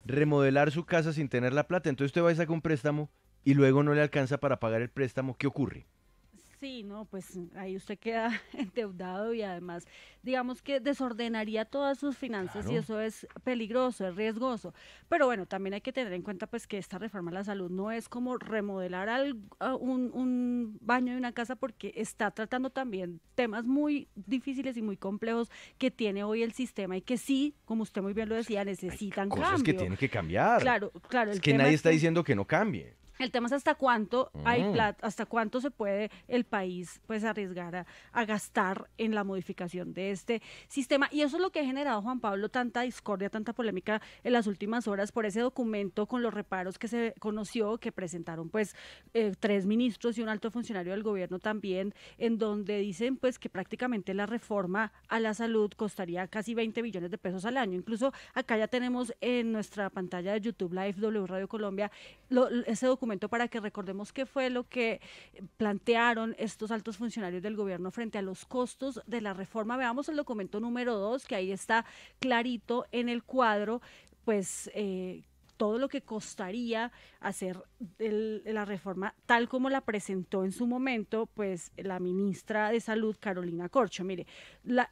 remodelar su casa sin tener la plata. Entonces usted va y saca un préstamo y luego no le alcanza para pagar el préstamo. ¿Qué ocurre? Sí, no, pues ahí usted queda endeudado y además, digamos que desordenaría todas sus finanzas y Claro. eso es peligroso, es riesgoso. Pero bueno, también hay que tener en cuenta pues que esta reforma a la salud no es como remodelar un baño de una casa porque está tratando también temas muy difíciles y muy complejos que tiene hoy el sistema y que sí, como usted muy bien lo decía, Hay necesitan cosas que cambio. tienen que cambiar. Claro, claro, Es el que tema nadie es está que diciendo que no cambie. el tema es hasta cuánto hay Mm, plata, hasta cuánto se puede el país pues arriesgar a gastar en la modificación de este sistema. Y eso es lo que ha generado, Juan Pablo, tanta discordia, tanta polémica en las últimas horas por ese documento con los reparos que se conoció, que presentaron pues tres ministros y un alto funcionario del gobierno también, en donde dicen pues que prácticamente la reforma a la salud costaría casi 20 billones de pesos al año. Incluso acá ya tenemos en nuestra pantalla de YouTube Live W Radio Colombia ese documento para que recordemos qué fue lo que plantearon estos altos funcionarios del gobierno frente a los costos de la reforma. Veamos el documento número 2, que ahí está clarito en el cuadro, pues todo lo que costaría hacer la reforma tal como la presentó en su momento pues la ministra de Salud Carolina Corcho. Mire,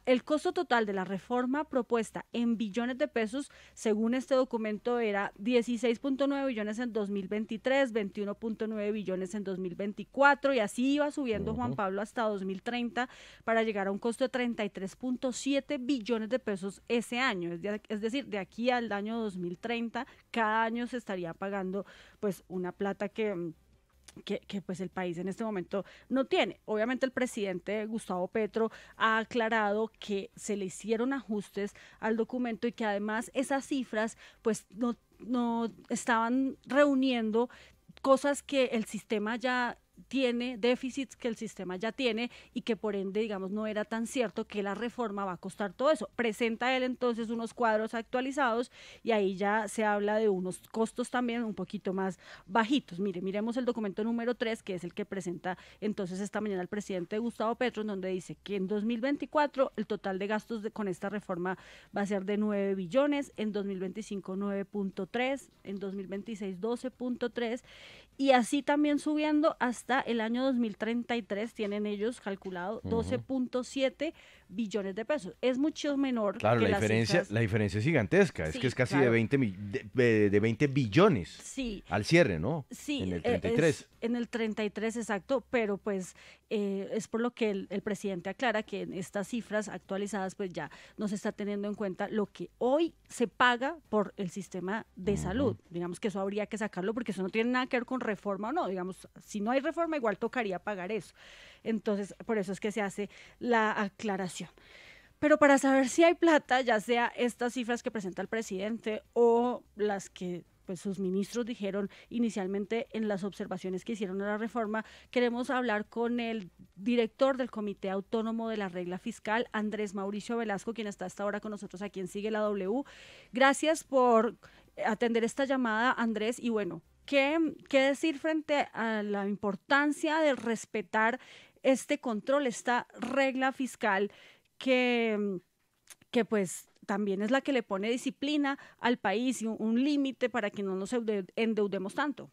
el costo total de la reforma propuesta en billones de pesos según este documento era 16.9 billones en 2023, 21.9 billones en 2024 y así iba subiendo Juan ujú. Pablo hasta 2030 para llegar a un costo de 33.7 billones de pesos ese año. Es decir, de aquí al año 2030, cada año se estaría pagando pues una plata que pues el país en este momento no tiene. Obviamente el presidente Gustavo Petro ha aclarado que se le hicieron ajustes al documento y que además esas cifras pues no estaban reuniendo cosas que el sistema ya tiene, déficits que el sistema ya tiene y que por ende, digamos, no era tan cierto que la reforma va a costar todo eso. Presenta él entonces unos cuadros actualizados y ahí ya se habla de unos costos también un poquito más bajitos. Mire, miremos el documento número 3 que es el que presenta entonces esta mañana el presidente Gustavo Petro, en donde dice que en 2024 el total de gastos con esta reforma va a ser de 9 billones, en 2025 9.3, en 2026 12.3 y así también subiendo hasta el año 2033 tienen ellos calculado Ujú. 12.7 billones de pesos. Es mucho menor Claro, que las cifras. la diferencia es gigantesca. Es que es Sí, casi de claro. 20 billones Sí, al cierre, ¿no? sí, En el es 33. en el 33 exacto, pero pues es por lo que el presidente aclara que en estas cifras actualizadas pues ya no se está teniendo en cuenta lo que hoy se paga por el sistema de salud. Ujú. Digamos que eso habría que sacarlo porque eso no tiene nada que ver con reforma o no. Digamos, si no hay reforma igual tocaría pagar eso. Entonces, por eso es que se hace la aclaración. Pero para saber si hay plata, ya sea estas cifras que presenta el presidente o las que pues sus ministros dijeron inicialmente en las observaciones que hicieron a la reforma, queremos hablar con el director del Comité Autónomo de la Regla Fiscal, Andrés Mauricio Velasco, quien está hasta ahora con nosotros aquí en Sigue la W. Gracias por atender esta llamada, Andrés, y bueno, ¿qué decir frente a la importancia de respetar este control, esta regla fiscal que, que pues también es la que le pone disciplina al país y un límite para que no nos endeudemos tanto?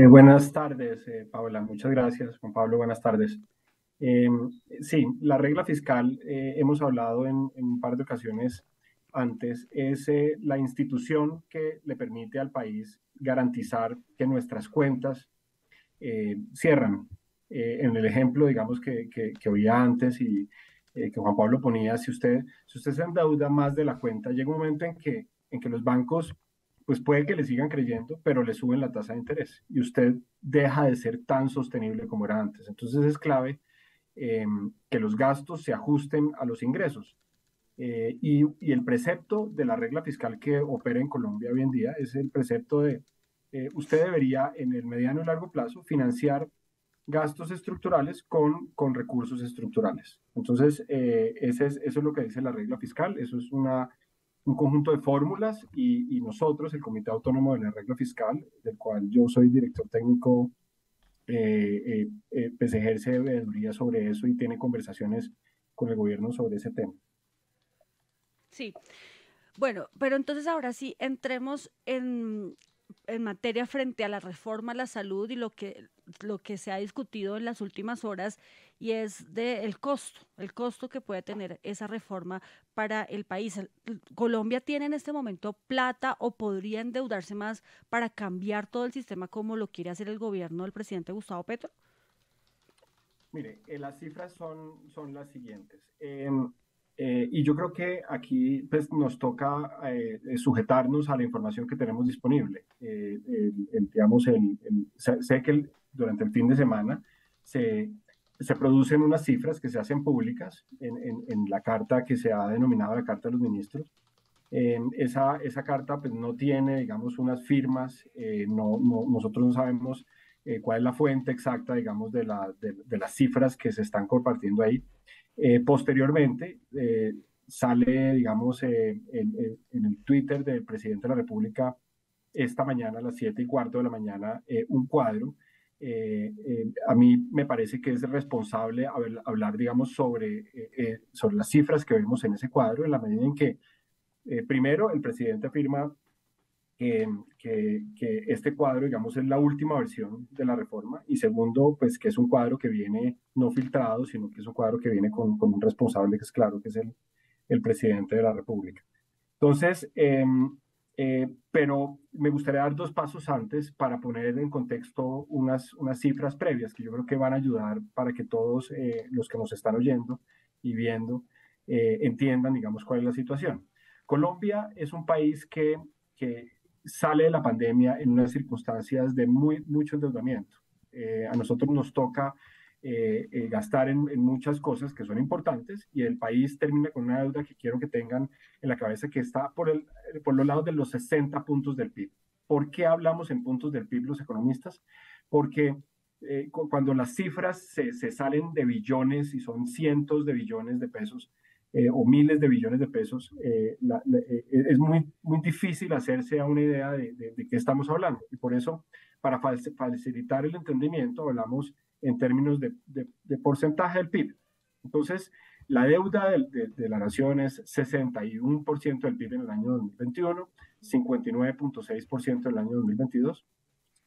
Buenas tardes, Paola. Muchas gracias, Juan Pablo. Buenas tardes. Eh, sí, la regla fiscal, hemos hablado en un par de ocasiones antes, es la institución que le permite al país garantizar que nuestras cuentas cierran. En el ejemplo, digamos, que oía antes y que Juan Pablo ponía, si usted se endeuda más de la cuenta, llega un momento en que los bancos, pues puede que le sigan creyendo, pero le suben la tasa de interés y usted deja de ser tan sostenible como era antes. Entonces es clave que los gastos se ajusten a los ingresos. Y el precepto de la regla fiscal que opera en Colombia hoy en día es el precepto de usted debería en el mediano y largo plazo financiar gastos estructurales con recursos estructurales. Entonces, eso es lo que dice la regla fiscal, eso es un conjunto de fórmulas y nosotros, el Comité Autónomo de la Regla Fiscal, del cual yo soy director técnico, pues ejerce veeduría sobre eso y tiene conversaciones con el gobierno sobre ese tema. Sí, Bueno, pero entonces ahora sí, entremos en materia frente a la reforma a la salud y lo que se ha discutido en las últimas horas y es de el costo que puede tener esa reforma para el país. ¿Colombia tiene en este momento plata o podría endeudarse más para cambiar todo el sistema como lo quiere hacer el gobierno del presidente Gustavo Petro? Mire, las cifras son las siguientes. Y yo creo que aquí pues, nos toca sujetarnos a la información que tenemos disponible. Digamos, sé que durante el fin de semana se, se producen unas cifras que se hacen públicas en la carta que se ha denominado la Carta de los Ministros. Esa carta pues, no tiene, digamos, unas firmas, nosotros no sabemos cuál es la fuente exacta, digamos, de las cifras que se están compartiendo ahí. Posteriormente, sale, digamos, en el Twitter del presidente de la República esta mañana a las 7:15 de la mañana un cuadro. A mí me parece que es responsable hablar, digamos, sobre las cifras que vemos en ese cuadro, en la medida en que, primero, el presidente afirma que este cuadro, digamos, es la última versión de la reforma, y segundo, pues que es un cuadro que viene no filtrado, sino que es un cuadro que viene con un responsable que es claro, que es el presidente de la República. Entonces, pero me gustaría dar dos pasos antes para poner en contexto unas cifras previas que yo creo que van a ayudar para que todos los que nos están oyendo y viendo entiendan, digamos, cuál es la situación. Colombia es un país que sale de la pandemia en unas circunstancias de mucho endeudamiento. A nosotros nos toca gastar en muchas cosas que son importantes y el país termina con una deuda que quiero que tengan en la cabeza que está por los lados de los 60 puntos del PIB. ¿Por qué hablamos en puntos del PIB los economistas? Porque cuando las cifras se salen de billones y son cientos de billones de pesos, o miles de billones de pesos, es muy difícil hacerse a una idea de qué estamos hablando. Y por eso, para facilitar el entendimiento, hablamos en términos de porcentaje del PIB. Entonces, la deuda de la nación es 61% del PIB en el año 2021, 59.6% en el año 2022,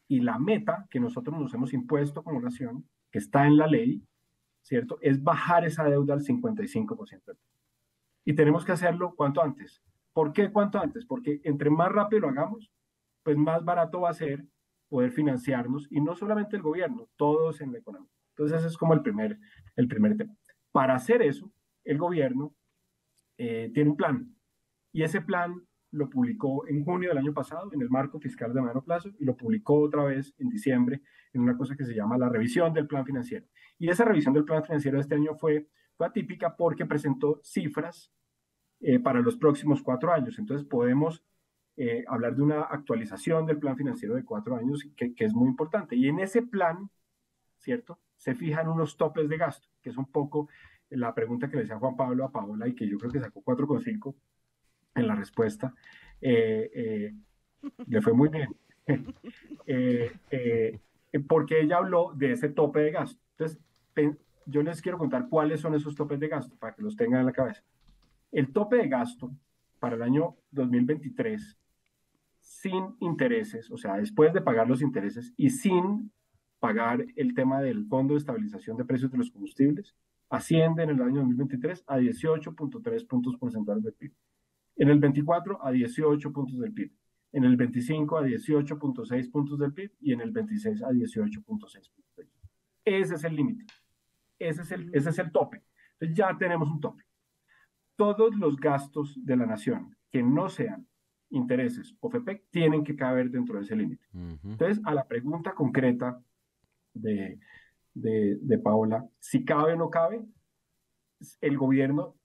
y la meta que nosotros nos hemos impuesto como nación, que está en la ley, ¿cierto?, es bajar esa deuda al 55%. Y tenemos que hacerlo cuanto antes. ¿Por qué cuanto antes? Porque entre más rápido lo hagamos, pues más barato va a ser poder financiarnos, y no solamente el gobierno, todos en la economía. Entonces ese es como el primer tema. Para hacer eso, el gobierno tiene un plan, y ese plan lo publicó en junio del año pasado en el marco fiscal de mediano plazo, y lo publicó otra vez en diciembre en una cosa que se llama la revisión del plan financiero. Y esa revisión del plan financiero de este año fue atípica porque presentó cifras para los próximos 4 años. Entonces podemos hablar de una actualización del plan financiero de 4 años que es muy importante. Y en ese plan, ¿cierto?, se fijan unos topes de gasto, que es un poco la pregunta que le decía Juan Pablo a Paola y que yo creo que sacó 4,5 en la respuesta. Le fue muy bien. Porque ella habló de ese tope de gasto. Entonces, yo les quiero contar cuáles son esos topes de gasto para que los tengan en la cabeza. El tope de gasto para el año 2023, sin intereses, o sea, después de pagar los intereses y sin pagar el tema del Fondo de Estabilización de Precios de los Combustibles, asciende en el año 2023 a 18.3 puntos porcentuales del PIB. En el 24 a 18 puntos del PIB. En el 25 a 18.6 puntos del PIB y en el 26 a 18.6 puntos del PIB. Ese es el límite. Ese es el tope. Entonces ya tenemos un tope. Todos los gastos de la nación que no sean intereses o FEPEC tienen que caber dentro de ese límite. Entonces, a la pregunta concreta de Paola, si cabe o no cabe, el gobierno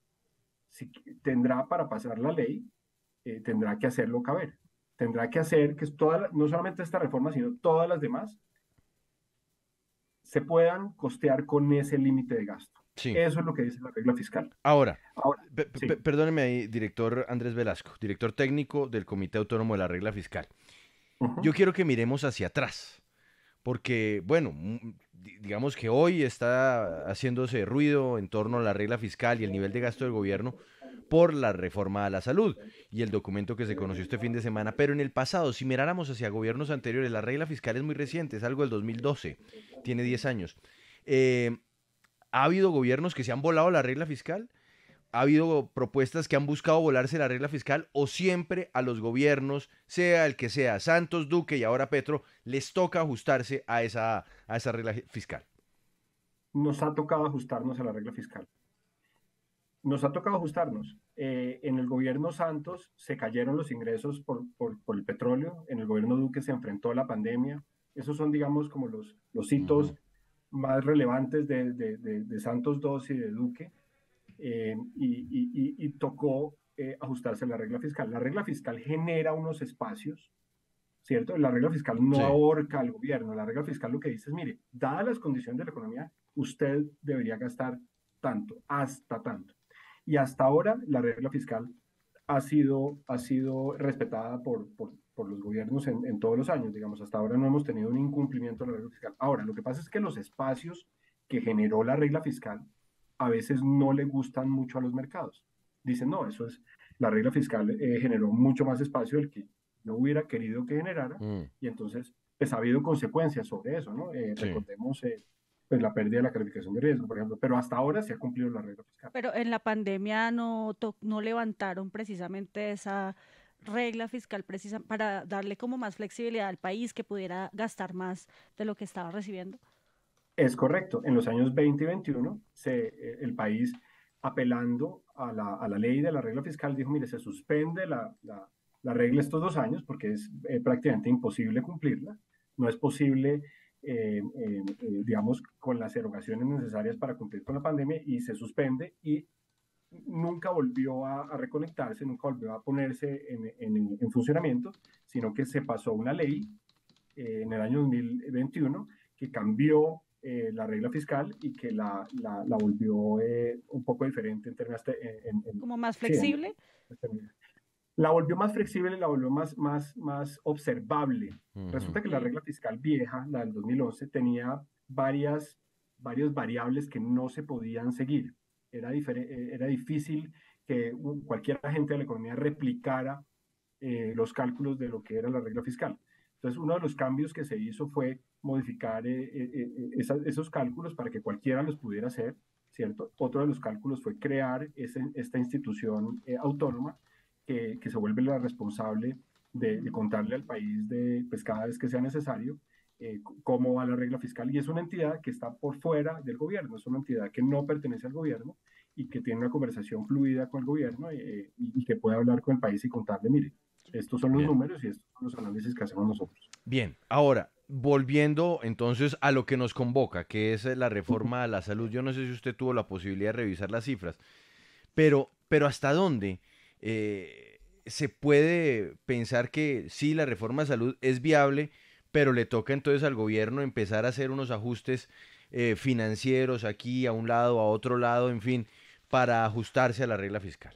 tendrá para pasar la ley, tendrá que hacerlo caber. Tendrá que hacer que no solamente esta reforma, sino todas las demás se puedan costear con ese límite de gasto. Sí. Eso es lo que dice la regla fiscal. Ahora sí. Perdóneme ahí, director Andrés Velasco, director técnico del Comité Autónomo de la Regla Fiscal. Yo quiero que miremos hacia atrás, porque, bueno, digamos que hoy está haciéndose ruido en torno a la regla fiscal y el nivel de gasto del gobierno, por la reforma a la salud y el documento que se conoció este fin de semana. Pero en el pasado, si miráramos hacia gobiernos anteriores, la regla fiscal es muy reciente, es algo del 2012, tiene 10 años. Eh, ¿Ha habido gobiernos que se han volado la regla fiscal? ¿Ha habido propuestas que han buscado volarse la regla fiscal o siempre a los gobiernos, sea el que sea, Santos, Duque y ahora Petro, les toca ajustarse a esa regla fiscal? Nos ha tocado ajustarnos a la regla fiscal. Nos ha tocado ajustarnos. En el gobierno Santos se cayeron los ingresos por el petróleo, en el gobierno Duque se enfrentó a la pandemia. Esos son, digamos, como los hitos más relevantes de Santos II y de Duque. Y tocó ajustarse a la regla fiscal. La regla fiscal genera unos espacios, ¿cierto? La regla fiscal no Sí. ahorca al gobierno. La regla fiscal lo que dice es, mire, dadas las condiciones de la economía, usted debería gastar tanto, hasta tanto. Y hasta ahora la regla fiscal ha sido respetada por los gobiernos en todos los años. Digamos, hasta ahora no hemos tenido un incumplimiento de la regla fiscal. Ahora, lo que pasa es que los espacios que generó la regla fiscal a veces no le gustan mucho a los mercados. Dicen, no, eso es, la regla fiscal generó mucho más espacio del que no hubiera querido que generara, y entonces pues ha habido consecuencias sobre eso, ¿no? Sí. Recordemos pues la pérdida de la calificación de riesgo, por ejemplo, pero hasta ahora se ha cumplido la regla fiscal. Pero en la pandemia no levantaron precisamente esa regla fiscal precisa para darle como más flexibilidad al país que pudiera gastar más de lo que estaba recibiendo. Es correcto. En los años 20 y 21, el país, apelando a la ley de la regla fiscal, dijo, mire, se suspende la regla estos 2 años porque es prácticamente imposible cumplirla. No es posible, digamos, con las erogaciones necesarias para cumplir con la pandemia y se suspende y nunca volvió a reconectarse, nunca volvió a ponerse en funcionamiento, sino que se pasó una ley en el año 2021 que cambió la regla fiscal y que la volvió un poco diferente en términos Como más sí, flexible. la volvió más flexible, la volvió más observable. Resulta que la Sí. regla fiscal vieja, la del 2011, tenía varias variables que no se podían seguir. Era difícil que cualquier agente de la economía replicara los cálculos de lo que era la regla fiscal. Entonces, uno de los cambios que se hizo fue modificar esos cálculos para que cualquiera los pudiera hacer, ¿cierto? Otro de los cálculos fue crear esta institución autónoma que se vuelve la responsable de contarle al país pues, cada vez que sea necesario cómo va la regla fiscal. Y es una entidad que está por fuera del gobierno, es una entidad que no pertenece al gobierno y que tiene una conversación fluida con el gobierno y que puede hablar con el país y contarle, mire, estos son los Bien. números y estos son los análisis que hacemos nosotros. Bien, ahora, volviendo entonces a lo que nos convoca, que es la reforma a la salud. Yo no sé si usted tuvo la posibilidad de revisar las cifras, pero ¿hasta dónde se puede pensar que sí, la reforma a salud es viable, pero le toca entonces al gobierno empezar a hacer unos ajustes financieros aquí, a un lado, a otro lado, en fin, para ajustarse a la regla fiscal?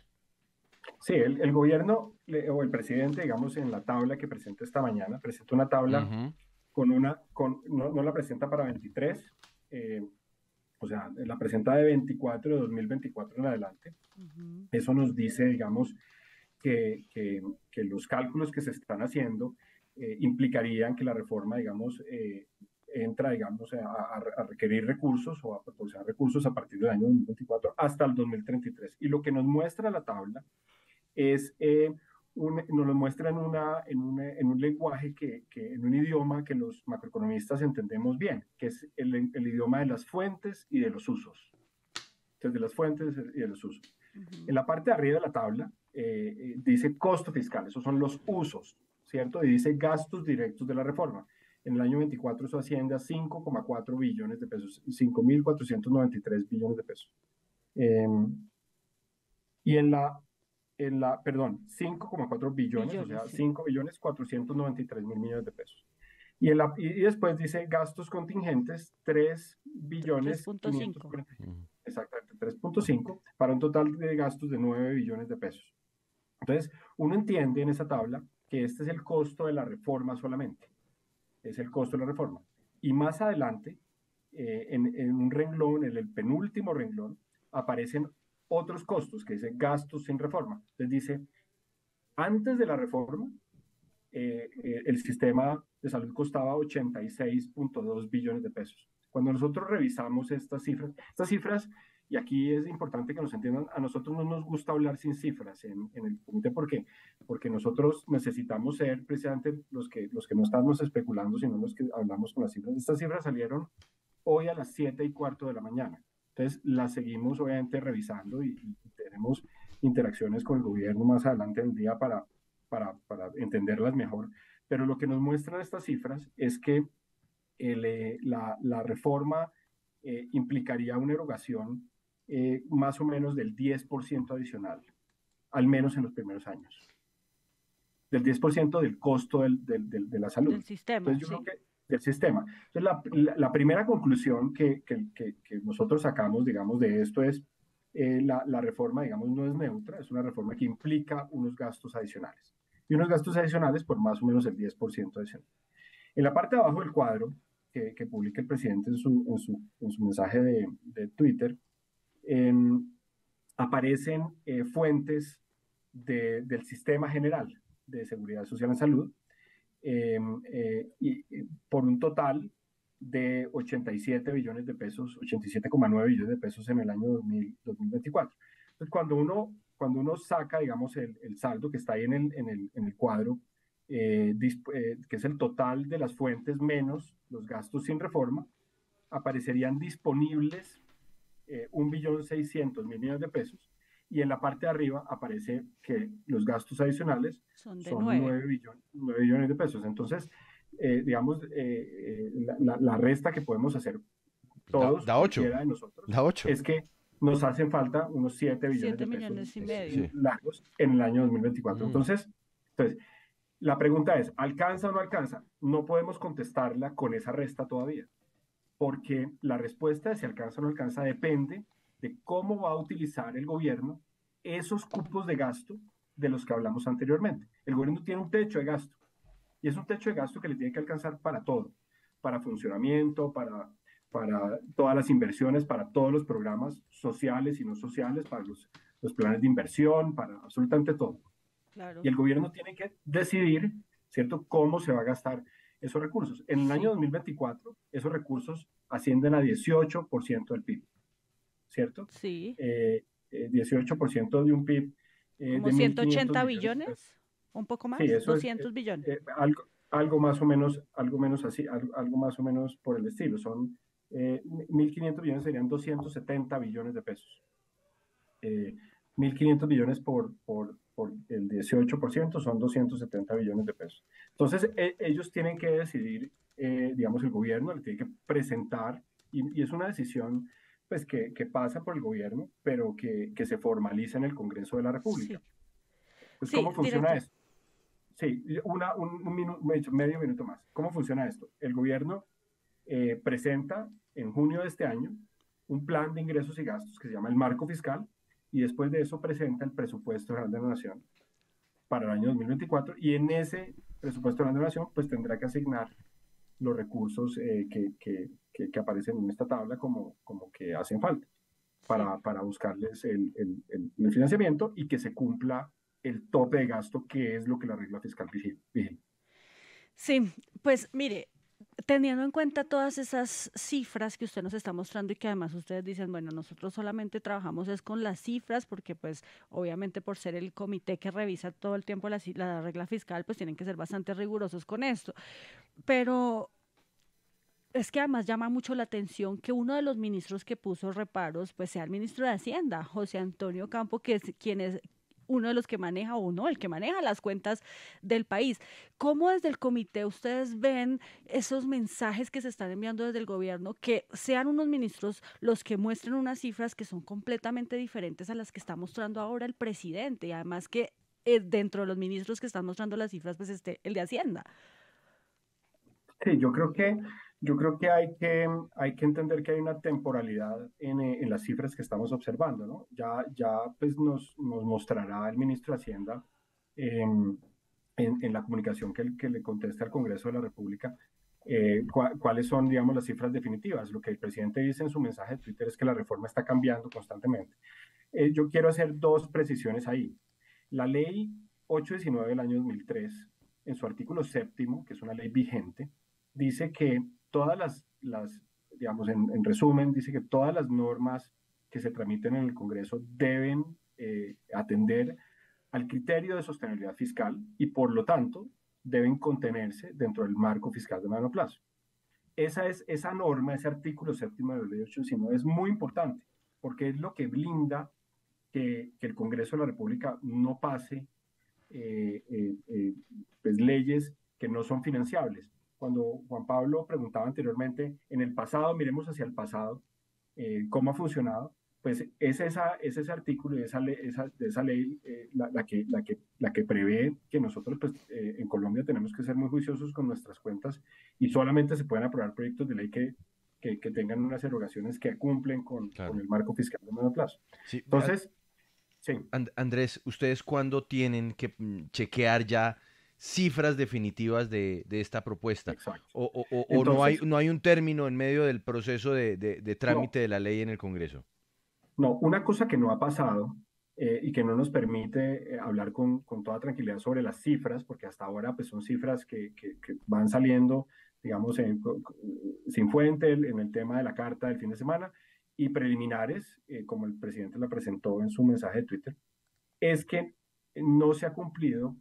Sí, el gobierno o el presidente, digamos, en la tabla que presenta esta mañana, presenta una tabla Ujú. no la presenta para 23, o sea, la presenta de 24, de 2024 en adelante. Ujú. Eso nos dice, digamos, que los cálculos que se están haciendo implicarían que la reforma, digamos, entra, digamos, a requerir recursos o a proporcionar recursos a partir del año 2024 hasta el 2033. Y lo que nos muestra la tabla es, nos lo muestra en un lenguaje en un idioma que los macroeconomistas entendemos bien, que es el idioma de las fuentes y de los usos. Entonces, de las fuentes y de los usos. En Ujú. la parte de arriba de la tabla dice costo fiscal, esos son los usos, ¿cierto? Y dice gastos directos de la reforma. En el año 24 eso asciende a 5,4 billones de pesos, 5.493 billones de pesos. Y perdón, 5,4 billones, o Billones, sea, sí. 5.493.000 millones de pesos. Y después dice gastos contingentes, 3 billones 3.5. 540, Ujú. exactamente, 3,5 para un total de gastos de 9 billones de pesos. Entonces, uno entiende en esa tabla que este es el costo de la reforma solamente, es el costo de la reforma. Y más adelante, en un renglón, en el penúltimo renglón, aparecen otros costos, que dice gastos sin reforma. Entonces dice, antes de la reforma, el sistema de salud costaba 86.2 billones de pesos. Cuando nosotros revisamos estas cifras, y aquí es importante que nos entiendan, a nosotros no nos gusta hablar sin cifras en el comité, porque nosotros necesitamos ser precisamente los que no estamos especulando, sino los que hablamos con las cifras. Estas cifras salieron hoy a las 7:15 de la mañana. Entonces, las seguimos obviamente revisando y tenemos interacciones con el gobierno más adelante del día para entenderlas mejor. Pero lo que nos muestran estas cifras es que la reforma implicaría una erogación más o menos del 10% adicional, al menos en los primeros años. Del 10% del costo de la salud. Del sistema, Entonces, yo creo que del sistema. Entonces, la primera conclusión que nosotros sacamos, digamos, de esto es la reforma, digamos, no es neutra, es una reforma que implica unos gastos adicionales. Y unos gastos adicionales por más o menos el 10% adicional. En la parte de abajo del cuadro, que publica el presidente en su mensaje de Twitter, aparecen fuentes del sistema general de seguridad social en salud, y por un total de 87 billones de pesos, 87,9 billones de pesos en el año 2024. Entonces, cuando uno saca, digamos, el saldo que está ahí en el cuadro, que es el total de las fuentes menos los gastos sin reforma, aparecerían disponibles 1.600.000 millones de pesos. Y en la parte de arriba aparece que los gastos adicionales son 9 billones de pesos. Entonces, digamos, la resta que podemos hacer todos, da 8. cualquiera de nosotros, Da 8. es que nos hacen falta unos 7 billones de pesos millones y medio. largos en el año 2024. Entonces, la pregunta es, ¿alcanza o no alcanza? No podemos contestarla con esa resta todavía, porque la respuesta de si alcanza o no alcanza depende de cómo va a utilizar el gobierno esos cupos de gasto de los que hablamos anteriormente. El gobierno tiene un techo de gasto, y es un techo de gasto que le tiene que alcanzar para todo, para funcionamiento, para todas las inversiones, para todos los programas sociales y no sociales, para los planes de inversión, para absolutamente todo. Claro. Y el gobierno tiene que decidir, ¿cierto?, cómo se va a gastar esos recursos. En el año 2024, esos recursos ascienden a 18% del PIB, ¿cierto? Sí. 18% de un PIB. ¿Como 180 billones? ¿Un poco más? Sí, eso 200 billones. Algo más o menos así, algo más o menos por el estilo. Son 1.500 billones, serían 270 billones de pesos. 1.500 billones por el 18% son 270 billones de pesos. Entonces, ellos tienen que decidir, digamos, el gobierno le tiene que presentar, y es una decisión pues que pasa por el gobierno, pero que se formaliza en el Congreso de la República. Sí. Pues, Sí, ¿cómo funciona directo. esto? Sí, medio minuto más. ¿Cómo funciona esto? El gobierno presenta en junio de este año un plan de ingresos y gastos que se llama el marco fiscal, y después de eso presenta el presupuesto general de la Nación para el año 2024, y en ese presupuesto general de la Nación pues tendrá que asignar los recursos que aparecen en esta tabla como que hacen falta para buscarles el financiamiento y que se cumpla el tope de gasto, que es lo que la regla fiscal vigila. Sí, pues mire, teniendo en cuenta todas esas cifras que usted nos está mostrando y que además ustedes dicen, bueno, nosotros solamente trabajamos es con las cifras porque pues obviamente por ser el comité que revisa todo el tiempo la regla fiscal, pues tienen que ser bastante rigurosos con esto. Pero es que además llama mucho la atención que uno de los ministros que puso reparos pues sea el ministro de Hacienda, José Antonio Campo, que es quien es uno de los que maneja el que maneja las cuentas del país. ¿Cómo desde el comité ustedes ven esos mensajes que se están enviando desde el gobierno, que sean unos ministros los que muestren unas cifras que son completamente diferentes a las que está mostrando ahora el presidente? Y además que dentro de los ministros que están mostrando las cifras, pues el de Hacienda. Sí, yo creo que hay que entender que hay una temporalidad en las cifras que estamos observando, ¿no? Ya pues nos mostrará el ministro de Hacienda en la comunicación que le conteste al Congreso de la República cuáles son, digamos, las cifras definitivas. Lo que el presidente dice en su mensaje de Twitter es que la reforma está cambiando constantemente. Yo quiero hacer dos precisiones ahí. La ley 819 del año 2003, en su artículo séptimo, que es una ley vigente, dice que todas digamos, en resumen, dice que todas las normas que se tramiten en el Congreso deben atender al criterio de sostenibilidad fiscal y, por lo tanto, deben contenerse dentro del marco fiscal de mediano plazo. Esa norma, ese artículo séptimo de la ley 819 es muy importante porque es lo que blinda que el Congreso de la República no pase pues leyes que no son financiables. Cuando Juan Pablo preguntaba anteriormente, en el pasado, miremos hacia el pasado, cómo ha funcionado, pues es ese artículo y de esa ley la que prevé que nosotros pues, en Colombia tenemos que ser muy juiciosos con nuestras cuentas y solamente se pueden aprobar proyectos de ley que tengan unas erogaciones que cumplen Claro. con el marco fiscal de medio plazo. Sí, Entonces, sí. Andrés, ¿ustedes cuándo tienen que chequear ya cifras definitivas de esta propuesta? Exacto. ¿O Entonces, no hay un término en medio del proceso de no, trámite de la ley en el Congreso? no, una cosa que no ha pasado y que no nos permite hablar con toda tranquilidad sobre las cifras, porque hasta ahora pues, son cifras que van saliendo, digamos, sin fuente en el tema de la carta del fin de semana y preliminares, como el presidente la presentó en su mensaje de Twitter, es que no se ha cumplido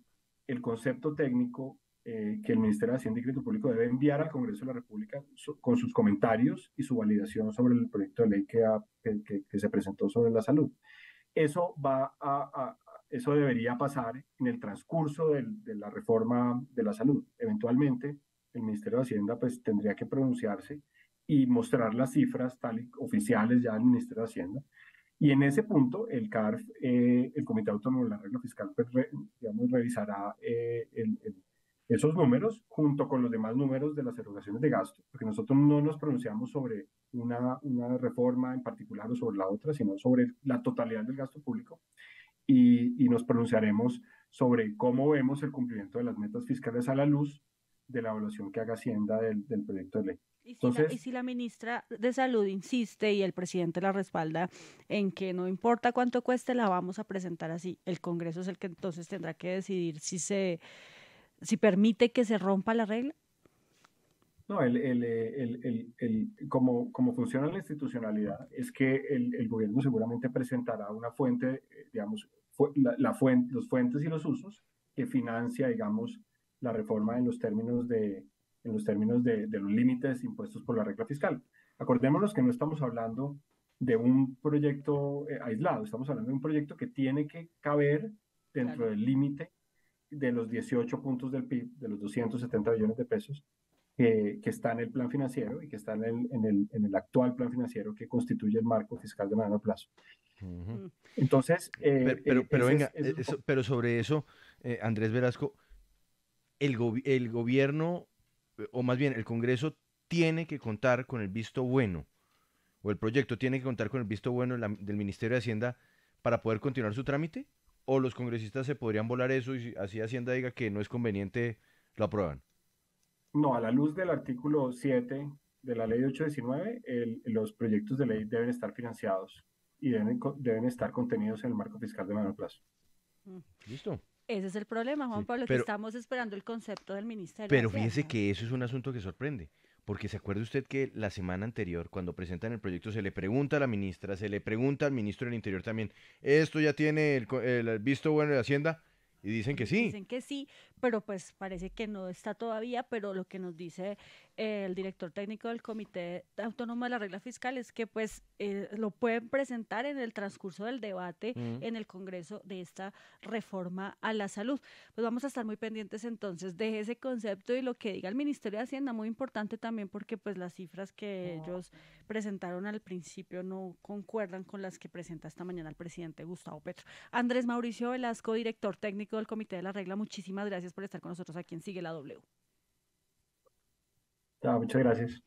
el concepto técnico que el Ministerio de Hacienda y Crédito Público debe enviar al Congreso de la República con sus comentarios y su validación sobre el proyecto de ley que se presentó sobre la salud. Eso eso debería pasar en el transcurso de la reforma de la salud. Eventualmente, el Ministerio de Hacienda pues, tendría que pronunciarse y mostrar las cifras oficiales ya del Ministerio de Hacienda. Y en ese punto, el CARF, el Comité Autónomo de la Regla Fiscal, pues, digamos, revisará esos números junto con los demás números de las erogaciones de gasto, porque nosotros no nos pronunciamos sobre una reforma en particular o sobre la otra, sino sobre la totalidad del gasto público y nos pronunciaremos sobre cómo vemos el cumplimiento de las metas fiscales a la luz de la evaluación que haga Hacienda del proyecto de ley. Y Entonces, si la ministra de Salud insiste y el presidente la respalda en que no importa cuánto cueste, la vamos a presentar así. El Congreso es el que entonces tendrá que decidir si permite que se rompa la regla. no, como funciona la institucionalidad es que el gobierno seguramente presentará una fuente, digamos, los fuentes y los usos que financia, digamos, la reforma en los términos de los límites impuestos por la regla fiscal. Acordémonos que no estamos hablando de un proyecto aislado, estamos hablando de un proyecto que tiene que caber dentro Claro. del límite de los 18 puntos del PIB, de los 270 billones de pesos que está en el plan financiero y que está en el actual plan financiero que constituye el marco fiscal de mediano plazo. Ujú. Mm. Entonces, Pero venga, ese es un poco. pero sobre eso, Andrés Velasco, el gobierno, o más bien el Congreso, tiene que contar con el visto bueno, o el proyecto tiene que contar con el visto bueno del Ministerio de Hacienda para poder continuar su trámite, o los congresistas se podrían volar eso y si así Hacienda diga que no es conveniente, lo aprueban. No, a la luz del artículo 7 de la ley 819, los proyectos de ley deben estar financiados y deben estar contenidos en el marco fiscal de mediano plazo. Mm. ¿Listo? Ese es el problema, Juan Sí. Pablo, que estamos esperando el concepto del Ministerio de Pero fíjese Hacienda. que eso es un asunto que sorprende, porque se acuerda usted que la semana anterior, cuando presentan el proyecto, se le pregunta a la ministra, se le pregunta al ministro del Interior también, ¿esto ya tiene el visto bueno de Hacienda? Y dicen que sí. Dicen que sí, pero pues parece que no está todavía, pero lo que nos dice el director técnico del Comité Autónomo de la Regla Fiscal es que pues lo pueden presentar en el transcurso del debate Mm. en el Congreso de esta reforma a la salud. Pues vamos a estar muy pendientes entonces de ese concepto y lo que diga el Ministerio de Hacienda, muy importante también porque pues las cifras que ellos presentaron al principio no concuerdan con las que presenta esta mañana el presidente Gustavo Petro. Andrés Mauricio Velasco, director técnico del Comité de la Regla, muchísimas gracias por estar con nosotros aquí en Sigue la W. Ya, muchas gracias.